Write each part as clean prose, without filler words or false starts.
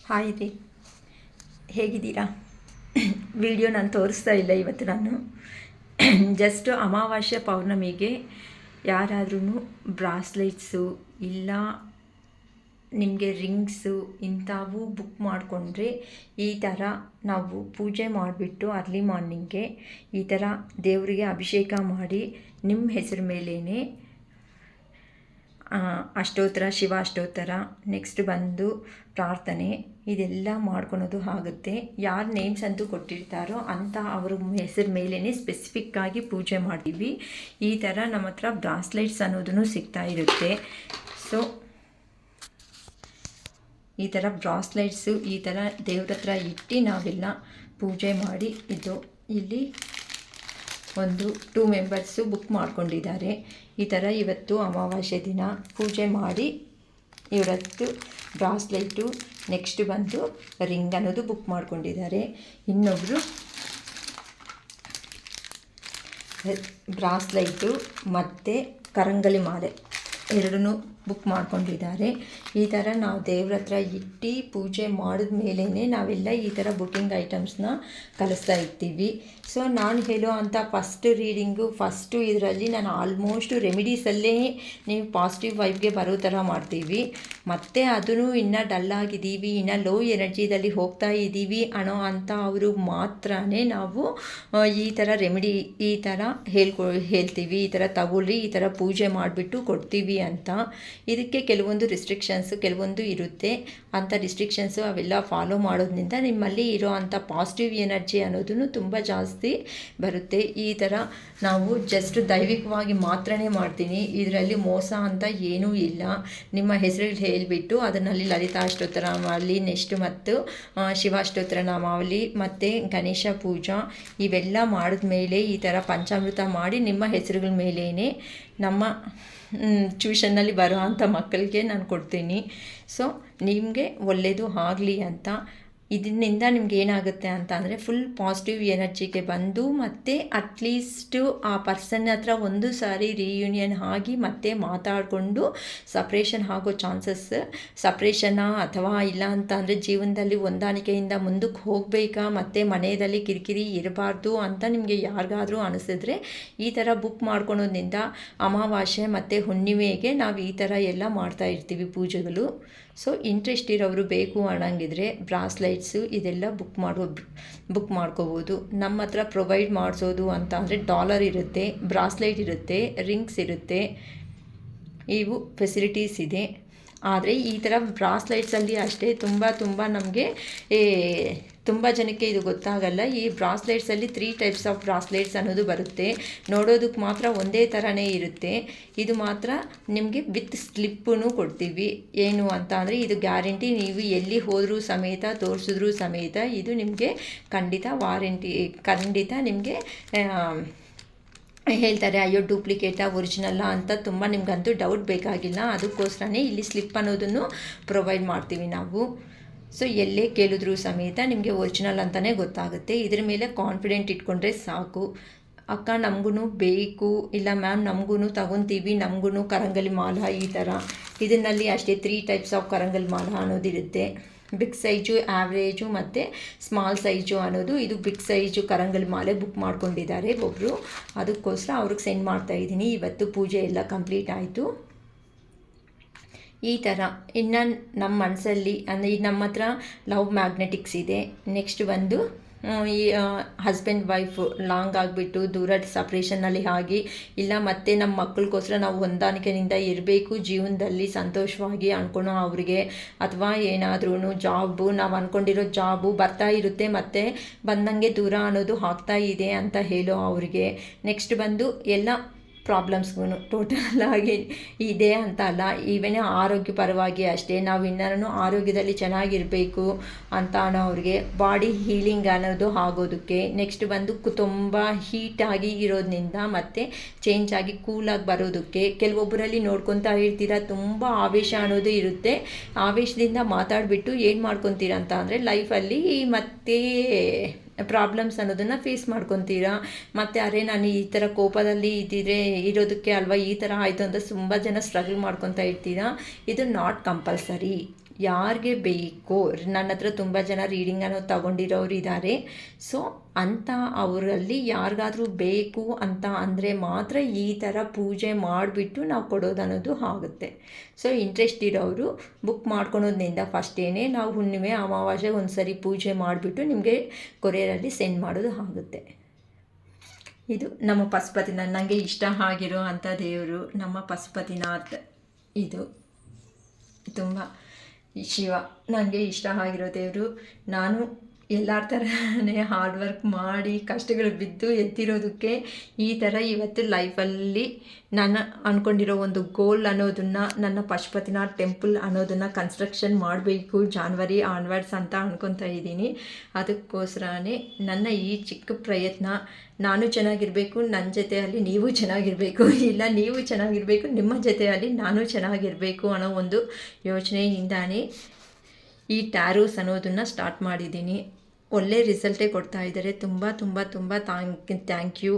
Hi ರೀ, ಹೇಗಿದ್ದೀರಾ? Video ನಾನು ತೋರಿಸ್ತಾ ಇಲ್ಲ ಇವತ್ತು. ನಾನು ಜಸ್ಟ್ ಅಮಾವಾಸ್ಯೆ ಪೌರ್ಣಮಿಗೆ ಯಾರಾದ್ರೂ ಬ್ರಾಸ್ಲೆಟ್ಸು ಇಲ್ಲ ನಿಮಗೆ ರಿಂಗ್ಸು ಇಂಥವು ಬುಕ್ ಮಾಡಿಕೊಂಡ್ರೆ ಈ ಥರ ನಾವು ಪೂಜೆ ಮಾಡಿಬಿಟ್ಟು ಅರ್ಲಿ ಮಾರ್ನಿಂಗ್ಗೆ ಈ ಥರ ದೇವರಿಗೆ ಅಭಿಷೇಕ ಮಾಡಿ ನಿಮ್ಮ ಹೆಸರು ಮೇಲೇ ಅಷ್ಟೋತ್ತರ, ಶಿವ ಅಷ್ಟೋತ್ತರ, ನೆಕ್ಸ್ಟ್ ಬಂದು ಪ್ರಾರ್ಥನೆ, ಇದೆಲ್ಲ ಮಾಡ್ಕೊಳೋದು ಆಗುತ್ತೆ. ಯಾರು ನೇಮ್ಸ್ ಅಂತೂ ಕೊಟ್ಟಿರ್ತಾರೋ ಅಂಥ ಅವ್ರ ಹೆಸರು ಮೇಲೇ ಸ್ಪೆಸಿಫಿಕ್ಕಾಗಿ ಪೂಜೆ ಮಾಡ್ತೀವಿ. ಈ ಥರ ನಮ್ಮ ಹತ್ರ ಬ್ರಾಸ್ಲೆಟ್ಸ್ ಅನ್ನೋದನ್ನು ಸಿಗ್ತಾ ಇರುತ್ತೆ. ಸೊ ಈ ಥರ ಬ್ರಾಸ್ಲೆಟ್ಸು ಈ ಥರ ದೇವ್ರ ಹತ್ರ ಇಟ್ಟು ನಾವೆಲ್ಲ ಪೂಜೆ ಮಾಡಿ ಇದು ಇಲ್ಲಿ ಒಂದು 2 ಮೆಂಬರ್ಸು ಬುಕ್ ಮಾಡ್ಕೊಂಡಿದ್ದಾರೆ. ಈ ಥರ ಇವತ್ತು ಅಮಾವಾಸ್ಯೆ ದಿನ ಪೂಜೆ ಮಾಡಿ ಇವತ್ತು ಬ್ರಾಸ್ಲೆಟು, ನೆಕ್ಸ್ಟ್ ಬಂದು ರಿಂಗ್ ಅನ್ನೋದು ಬುಕ್ ಮಾಡ್ಕೊಂಡಿದ್ದಾರೆ. ಇನ್ನೊಬ್ಬರು ಬ್ರಾಸ್ಲೈಟು ಮತ್ತು ಕರಂಗಲಿ ಮಾಲೆ ಎರಡನ್ನೂ ಬುಕ್ ಮಾಡ್ಕೊಂಡಿದ್ದಾರೆ. ಈ ಥರ ನಾವು ದೇವ್ರ ಹತ್ರ ಇಟ್ಟು ಪೂಜೆ ಮಾಡಿದ ಮೇಲೇ ನಾವೆಲ್ಲ ಈ ಥರ ಬುಕ್ಕಿಂಗ್ ಐಟಮ್ಸ್ನ ಕಳಿಸ್ತಾ ಇರ್ತೀವಿ. ಸೊ ನಾನು ಹೇಳೋ ಅಂಥ ಫಸ್ಟ್ ರೀಡಿಂಗು ಫಸ್ಟು ಇದರಲ್ಲಿ ನಾನು ಆಲ್ಮೋಸ್ಟ್ ರೆಮಿಡೀಸಲ್ಲೇ ನೀವು ಪಾಸಿಟಿವ್ ವೈಬ್ಗೆ ಬರೋ ಥರ ಮಾಡ್ತೀವಿ. ಮತ್ತು ಅದನ್ನು ಇನ್ನೂ ಡಲ್ಲಾಗಿದ್ದೀವಿ, ಇನ್ನೂ ಲೋ ಎನರ್ಜಿದಲ್ಲಿ ಹೋಗ್ತಾ ಇದ್ದೀವಿ ಅನ್ನೋ ಅಂಥ ಅವರು ಮಾತ್ರ ನಾವು ಈ ಥರ ರೆಮಿಡಿ ಈ ಥರ ಹೇಳ್ತೀವಿ, ಈ ಥರ ತಗೊಳ್ಳಿ, ಈ ಥರ ಪೂಜೆ ಮಾಡಿಬಿಟ್ಟು ಕೊಡ್ತೀವಿ ಅಂತ. ಇದಕ್ಕೆ ಕೆಲವೊಂದು ರಿಸ್ಟ್ರಿಕ್ಷನ್ಸು ಕೆಲವೊಂದು ಇರುತ್ತೆ. ಅಂಥ ರಿಸ್ಟ್ರಿಕ್ಷನ್ಸು ಅವೆಲ್ಲ ಫಾಲೋ ಮಾಡೋದ್ರಿಂದ ನಿಮ್ಮಲ್ಲಿ ಇರೋ ಅಂಥ ಪಾಸಿಟಿವ್ ಎನರ್ಜಿ ಅನ್ನೋದನ್ನು ತುಂಬ ಜಾಸ್ತಿ ಬರುತ್ತೆ. ಈ ಥರ ನಾವು ಜಸ್ಟ್ ದೈವಿಕವಾಗಿ ಮಾತ್ರನೇ ಮಾಡ್ತೀನಿ, ಇದರಲ್ಲಿ ಮೋಸ ಅಂತ ಏನೂ ಇಲ್ಲ. ನಿಮ್ಮ ಹೆಸರು ಹೇಳಿಬಿಟ್ಟು ಅದರಲ್ಲಿ ಲಲಿತಾ ಅಷ್ಟೋತ್ತರ ನಾಮಾವಳಿ, ನೆಕ್ಸ್ಟ್ ಮತ್ತು ಶಿವಾಷ್ಟೋತ್ತರ ನಾಮಾವಳಿ ಮತ್ತು ಗಣೇಶ ಪೂಜಾ ಇವೆಲ್ಲ ಮಾಡಿದ್ಮೇಲೆ ಈ ಥರ ಪಂಚಾಮೃತ ಮಾಡಿ ನಿಮ್ಮ ಹೆಸರುಗಳ ಮೇಲೇ ನಮ್ಮ ಟ್ಯೂಷನ್ನಲ್ಲಿ ಬರೋ ಅಂಥ ಮಕ್ಕಳಿಗೆ ನಾನು ಕೊಡ್ತೀನಿ. ಸೊ ನಿಮಗೆ ಒಳ್ಳೆಯದು ಆಗಲಿ ಅಂತ. ಇದರಿಂದ ನಿಮ್ಗೆ ಏನಾಗುತ್ತೆ ಅಂತ ಅಂದರೆ ಫುಲ್ ಪಾಸಿಟಿವ್ ಎನರ್ಜಿಗೆ ಬಂದು ಮತ್ತು ಅಟ್ಲೀಸ್ಟು ಆ ಪರ್ಸನ್ ಹತ್ರ ಒಂದು ಸಾರಿ ರಿಯೂನಿಯನ್ ಆಗಿ ಮತ್ತೆ ಮಾತಾಡಿಕೊಂಡು ಸಪ್ರೇಷನ್ ಆಗೋ ಚಾನ್ಸಸ್, ಸಪ್ರೇಷನ್ನ ಅಥವಾ ಇಲ್ಲ ಅಂತ ಅಂದರೆ ಜೀವನದಲ್ಲಿ ಹೊಂದಾಣಿಕೆಯಿಂದ ಮುಂದಕ್ಕೆ ಹೋಗಬೇಕಾ ಮತ್ತು ಮನೆಯಲ್ಲಿ ಕಿರಿಕಿರಿ ಇರಬಾರ್ದು ಅಂತ ನಿಮಗೆ ಯಾರಿಗಾದರೂ ಅನಿಸಿದ್ರೆ ಈ ಥರ ಬುಕ್ ಮಾಡ್ಕೊಳೋದ್ರಿಂದ ಅಮಾವಾಸ್ಯೆ ಮತ್ತು ಹುಣ್ಣಿಮೆಗೆ ನಾವು ಈ ಥರ ಎಲ್ಲ ಮಾಡ್ತಾ ಇರ್ತೀವಿ ಪೂಜೆಗಳು. ಸೊ ಇಂಟ್ರೆಸ್ಟ್ ಇರೋರು ಬೇಕು ಅನ್ನಂಗಿದ್ರೆ ಬ್ರಾಸ್ಲೈಟ್ಸು ಇದೆಲ್ಲ ಬುಕ್ ಮಾಡ್ಕೋಬೋದು. ನಮ್ಮ ಹತ್ರ ಪ್ರೊವೈಡ್ ಮಾಡಿಸೋದು ಅಂತ ಅಂದರೆ ಡಾಲರ್ ಇರುತ್ತೆ, ಬ್ರಾಸ್ಲೈಟ್ ಇರುತ್ತೆ, ರಿಂಗ್ಸ್ ಇರುತ್ತೆ, ಇವು ಫೆಸಿಲಿಟೀಸ್ ಇದೆ. ಆದರೆ ಈ ಥರ ಬ್ರಾಸ್ಲೈಟ್ಸಲ್ಲಿ ಅಷ್ಟೇ ತುಂಬ ನಮಗೆ ತುಂಬ ಜನಕ್ಕೆ ಇದು ಗೊತ್ತಾಗಲ್ಲ. ಈ ಬ್ರಾಸ್ಲೈಟ್ಸಲ್ಲಿ 3 ಟೈಪ್ಸ್ ಆಫ್ ಬ್ರಾಸ್ಲೈಟ್ಸ್ ಅನ್ನೋದು ಬರುತ್ತೆ. ನೋಡೋದಕ್ಕೆ ಮಾತ್ರ ಒಂದೇ ಥರನೇ ಇರುತ್ತೆ. ಇದು ಮಾತ್ರ ನಿಮಗೆ ವಿತ್ ಸ್ಲಿಪ್ಪೂ ಕೊಡ್ತೀವಿ. ಏನು ಅಂತ ಅಂದರೆ ಇದು ಗ್ಯಾರಂಟಿ, ನೀವು ಎಲ್ಲಿ ಹೋದರೂ ಸಮೇತ ತೋರಿಸಿದ್ರೂ ಸಮೇತ ಇದು ನಿಮಗೆ ಖಂಡಿತ ನಿಮಗೆ ಹೇಳ್ತಾರೆ. ಅಯ್ಯೋ ಡೂಪ್ಲಿಕೇಟಾ ಒರಿಜಿನಲ್ಲಾ ಅಂತ ತುಂಬ ನಿಮ್ಗಂತೂ ಡೌಟ್ ಬೇಕಾಗಿಲ್ಲ. ಅದಕ್ಕೋಸ್ಕರನೇ ಇಲ್ಲಿ ಸ್ಲಿಪ್ ಅನ್ನೋದನ್ನು ಪ್ರೊವೈಡ್ ಮಾಡ್ತೀವಿ ನಾವು. ಸೊ ಎಲ್ಲೇ ಕೇಳಿದ್ರೂ ಸಮೇತ ನಿಮಗೆ ಒರಿಜಿನಲ್ ಅಂತಲೇ ಗೊತ್ತಾಗುತ್ತೆ. ಇದ್ರ ಮೇಲೆ ಕಾನ್ಫಿಡೆಂಟ್ ಇಟ್ಕೊಂಡ್ರೆ ಸಾಕು. ಅಕ್ಕ ನಮಗೂ ಬೇಕು, ಇಲ್ಲ ಮ್ಯಾಮ್ ನಮಗೂ ತಗೊತೀವಿ, ನಮಗೂ ಕರಂಗಲಿ ಮಾಲ ಈ ಥರ. ಇದರಲ್ಲಿ ಅಷ್ಟೇ 3 ಟೈಪ್ಸ್ ಆಫ್ ಕರಂಗಲಿ ಮಾಲ ಅನ್ನೋದಿರುತ್ತೆ. ಬಿಗ್ ಸೈಜು, ಆ್ಯಾವ್ರೇಜು ಮತ್ತು ಸ್ಮಾಲ್ ಸೈಜು ಅನ್ನೋದು. ಇದು ಬಿಗ್ ಸೈಜು ಕರಂಗಲಿ ಮಾಲೆ ಬುಕ್ ಮಾಡ್ಕೊಂಡಿದ್ದಾರೆ ಒಬ್ಬರು. ಅದಕ್ಕೋಸ್ಕರ ಅವ್ರಿಗೆ ಸೆಂಡ್ ಮಾಡ್ತಾಯಿದ್ದೀನಿ. ಇವತ್ತು ಪೂಜೆ ಎಲ್ಲ ಕಂಪ್ಲೀಟ್ ಆಯಿತು. ಈ ಥರ ಇನ್ನು ನಮ್ಮ ಮನಸ್ಸಲ್ಲಿ ಅಂದರೆ ನಮ್ಮ ಹತ್ರ ಲವ್ ಮ್ಯಾಗ್ನೆಟಿಕ್ಸ್ ಇದೆ. ನೆಕ್ಸ್ಟ್ ಬಂದು ಈ ಹಸ್ಬೆಂಡ್ ವೈಫು ಲಾಂಗ್ ಆಗಿಬಿಟ್ಟು ದೂರ ಸಪ್ರೇಷನ್ನಲ್ಲಿ ಆಗಿ ಇಲ್ಲ ಮತ್ತು ನಮ್ಮ ಮಕ್ಕಳಿಗೋಸ್ಕರ ನಾವು ಹೊಂದಾಣಿಕೆಯಿಂದ ಇರಬೇಕು, ಜೀವನದಲ್ಲಿ ಸಂತೋಷವಾಗಿ ಅಂದ್ಕೊಳೋ ಅವ್ರಿಗೆ, ಅಥವಾ ಏನಾದ್ರೂ ಜಾಬು ನಾವು ಅಂದ್ಕೊಂಡಿರೋ ಜಾಬು ಬರ್ತಾ ಇರುತ್ತೆ ಮತ್ತು ಬಂದಂಗೆ ದೂರ ಅನ್ನೋದು ಆಗ್ತಾ ಇದೆ ಅಂತ ಹೇಳೋ ಅವ್ರಿಗೆ. ನೆಕ್ಸ್ಟ್ ಬಂದು ಎಲ್ಲ ಪ್ರಾಬ್ಲಮ್ಸ್ಗೂ ಟೋಟಲಾಗಿ ಇದೆ ಅಂತ ಅಲ್ಲ, ಈವನ್ ಆರೋಗ್ಯಪರವಾಗಿ ಅಷ್ಟೇ ನಾವು ಇನ್ನೂ ಆರೋಗ್ಯದಲ್ಲಿ ಚೆನ್ನಾಗಿರಬೇಕು ಅಂತ ಅನ್ನೋರಿಗೆ, ಬಾಡಿ ಹೀಲಿಂಗ್ ಅನ್ನೋದು ಆಗೋದಕ್ಕೆ. ನೆಕ್ಸ್ಟ್ ಬಂದು ತುಂಬ ಹೀಟಾಗಿ ಇರೋದ್ರಿಂದ ಮತ್ತು ಚೇಂಜ್ ಆಗಿ ಕೂಲಾಗಿ ಬರೋದಕ್ಕೆ. ಕೆಲವೊಬ್ಬರಲ್ಲಿ ನೋಡ್ಕೊತಾ ಇರ್ತೀರ ತುಂಬ ಆವೇಶ ಅನ್ನೋದು ಇರುತ್ತೆ. ಆವೇಶದಿಂದ ಮಾತಾಡಿಬಿಟ್ಟು ಏನು ಮಾಡ್ಕೊತೀರ ಅಂತ ಅಂದರೆ ಲೈಫಲ್ಲಿ ಮತ್ತೆ ಪ್ರಾಬ್ಲಮ್ಸ್ ಅನ್ನೋದನ್ನು ಫೇಸ್ ಮಾಡ್ಕೊತೀರಾ. ಮತ್ತು ಅರೆ ನಾನು ಈ ಥರ ಕೋಪದಲ್ಲಿ ಇರೋದಕ್ಕೆ ಅಲ್ವಾ ಈ ಥರ ಆಯಿತು ಅಂತ ತುಂಬ ಜನ ಸ್ಟ್ರಗಲ್ ಮಾಡ್ಕೊತಾ ಇರ್ತೀರಾ. ಇದು ನಾಟ್ ಕಂಪಲ್ಸರಿ. ಯಾರಿಗೆ ಬೇಕೋ, ನನ್ನ ಹತ್ರ ತುಂಬ ಜನ ರೀಡಿಂಗನ್ನು ತಗೊಂಡಿರೋರು ಇದ್ದಾರೆ. ಸೊ ಅಂತ ಅವರಲ್ಲಿ ಯಾರಿಗಾದ್ರೂ ಬೇಕು ಅಂತ ಅಂದರೆ ಮಾತ್ರ ಈ ಥರ ಪೂಜೆ ಮಾಡಿಬಿಟ್ಟು ನಾವು ಕೊಡೋದನ್ನೋದು ಆಗುತ್ತೆ. ಸೊ ಇಂಟ್ರೆಸ್ಟ್ ಇರೋರು ಬುಕ್ ಮಾಡ್ಕೊಳೋದ್ರಿಂದ ಫಸ್ಟೇನೆ ನಾವು ಹುಣ್ಣಿಮೆ ಅಮಾವಾಸ್ಯೆಗೆ ಒಂದು ಸರಿ ಪೂಜೆ ಮಾಡಿಬಿಟ್ಟು ನಿಮಗೆ ಕೊರಿಯರಲ್ಲಿ ಸೆಂಡ್ ಮಾಡೋದು ಆಗುತ್ತೆ. ಇದು ನಮ್ಮ ಪಶುಪತಿನಾಥ್, ನನಗೆ ಇಷ್ಟ ಆಗಿರೋ ಅಂಥ ದೇವರು ನಮ್ಮ ಪಶುಪತಿನಾಥ್. ಇದು ತುಂಬ ಶಿವ ನನಗೆ ಇಷ್ಟ ಆಗಿರೋ ದೇವರು. ನಾನು ಎಲ್ಲರ ಥರನೇ ಹಾರ್ಡ್ ವರ್ಕ್ ಮಾಡಿ ಕಷ್ಟಗಳು ಬಿದ್ದು ಎದ್ದಿರೋದಕ್ಕೆ ಈ ಥರ ಇವತ್ತು ಲೈಫಲ್ಲಿ ನಾನು ಅಂದ್ಕೊಂಡಿರೋ ಒಂದು ಗೋಲ್ ಅನ್ನೋದನ್ನು, ನನ್ನ ಪಶುಪತಿನಾಥ್ ಟೆಂಪಲ್ ಅನ್ನೋದನ್ನು ಕನ್ಸ್ಟ್ರಕ್ಷನ್ ಮಾಡಬೇಕು ಜಾನ್ವರಿ ಆನ್ವರ್ಡ್ಸ್ ಅಂತ ಅಂದ್ಕೊತಾ ಇದ್ದೀನಿ. ಅದಕ್ಕೋಸ್ಕರನೇ ನನ್ನ ಈ ಚಿಕ್ಕ ಪ್ರಯತ್ನ. ನಾನು ಚೆನ್ನಾಗಿರಬೇಕು, ನನ್ನ ಜೊತೆಯಲ್ಲಿ ನೀವು ಚೆನ್ನಾಗಿರಬೇಕು, ಇಲ್ಲ ನೀವು ಚೆನ್ನಾಗಿರಬೇಕು ನಿಮ್ಮ ಜೊತೆಯಲ್ಲಿ ನಾನು ಚೆನ್ನಾಗಿರಬೇಕು ಅನ್ನೋ ಒಂದು ಯೋಚನೆಯಿಂದಾನೇ ಈ ಟ್ಯಾರೋಸ್ ಅನ್ನೋದನ್ನು ಸ್ಟಾರ್ಟ್ ಮಾಡಿದ್ದೀನಿ. ಒಳ್ಳೆ ರಿಸಲ್ಟೇ ಕೊಡ್ತಾ ಇದ್ದಾರೆ. ತುಂಬ ತುಂಬ ತುಂಬ ಥ್ಯಾಂಕ್ ಯು.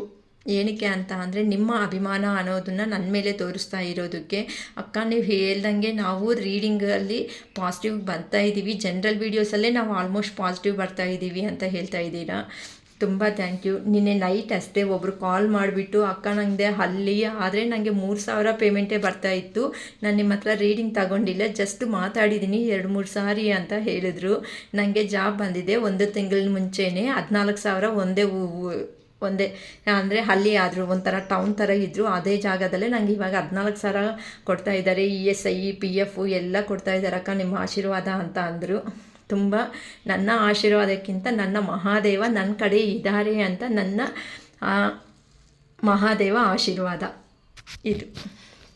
ಏನಕ್ಕೆ ಅಂತ ಅಂದರೆ ನಿಮ್ಮ ಅಭಿಮಾನ ಅನ್ನೋದನ್ನು ನನ್ನ ಮೇಲೆ ತೋರಿಸ್ತಾ ಇರೋದಕ್ಕೆ. ಅಕ್ಕ ನೀವು ಹೇಳ್ದಂಗೆ ನಾವು ರೀಡಿಂಗಲ್ಲಿ ಪಾಸಿಟಿವ್ ಬರ್ತಾ ಇದ್ದೀವಿ, ಜನರಲ್ ವೀಡಿಯೋಸಲ್ಲೇ ನಾವು ಆಲ್ಮೋಸ್ಟ್ ಪಾಸಿಟಿವ್ ಬರ್ತಾ ಇದ್ದೀವಿ ಅಂತ ಹೇಳ್ತಾ ಇದ್ದೀರಾ. ತುಂಬ ಥ್ಯಾಂಕ್ ಯು. ನಿನ್ನೆ ನೈಟ್ ಅಷ್ಟೇ ಒಬ್ಬರು ಕಾಲ್ ಮಾಡಿಬಿಟ್ಟು, ಅಕ್ಕ ನನಗೆ ಅಲ್ಲಿ ಆದರೆ ನನಗೆ 3,000 ಪೇಮೆಂಟೇ ಬರ್ತಾಯಿತ್ತು, ನಾನು ನಿಮ್ಮ ಹತ್ರ ರೀಡಿಂಗ್ ತಗೊಂಡಿಲ್ಲ, ಜಸ್ಟ್ ಮಾತಾಡಿದ್ದೀನಿ 2-3 ಸಾರಿ ಅಂತ ಹೇಳಿದ್ರು. ನನಗೆ ಜಾಬ್ ಬಂದಿದೆ 1 ತಿಂಗಳ ಮುಂಚೆನೇ 14,000 ಒಂದೇ ಅಂದರೆ ಅಲ್ಲಿ ಆದರೂ ಒಂಥರ ಟೌನ್ ಥರ ಇದ್ದರು, ಅದೇ ಜಾಗದಲ್ಲೇ ನನಗೆ ಇವಾಗ 14,000 ಕೊಡ್ತಾ ಇದ್ದಾರೆ. ESI PF ಎಲ್ಲ ಕೊಡ್ತಾ ಇದ್ದಾರೆ ಅಕ್ಕ, ನಿಮ್ಮ ಆಶೀರ್ವಾದ ಅಂತ ಅಂದರು. ತುಂಬ ನನ್ನ ಆಶೀರ್ವಾದಕ್ಕಿಂತ ನನ್ನ ಮಹಾದೇವ ನನ್ನ ಕಡೆ ಇದ್ದಾರೆ ಅಂತ ನನ್ನ ಮಹಾದೇವ ಆಶೀರ್ವಾದ ಇದು.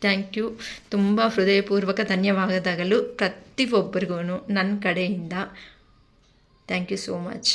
Thank you. ತುಂಬ ಹೃದಯಪೂರ್ವಕ ಧನ್ಯವಾದಗಳು ಪ್ರತಿಯೊಬ್ಬರಿಗೂ ನನ್ನ ಕಡೆಯಿಂದ. Thank you so much.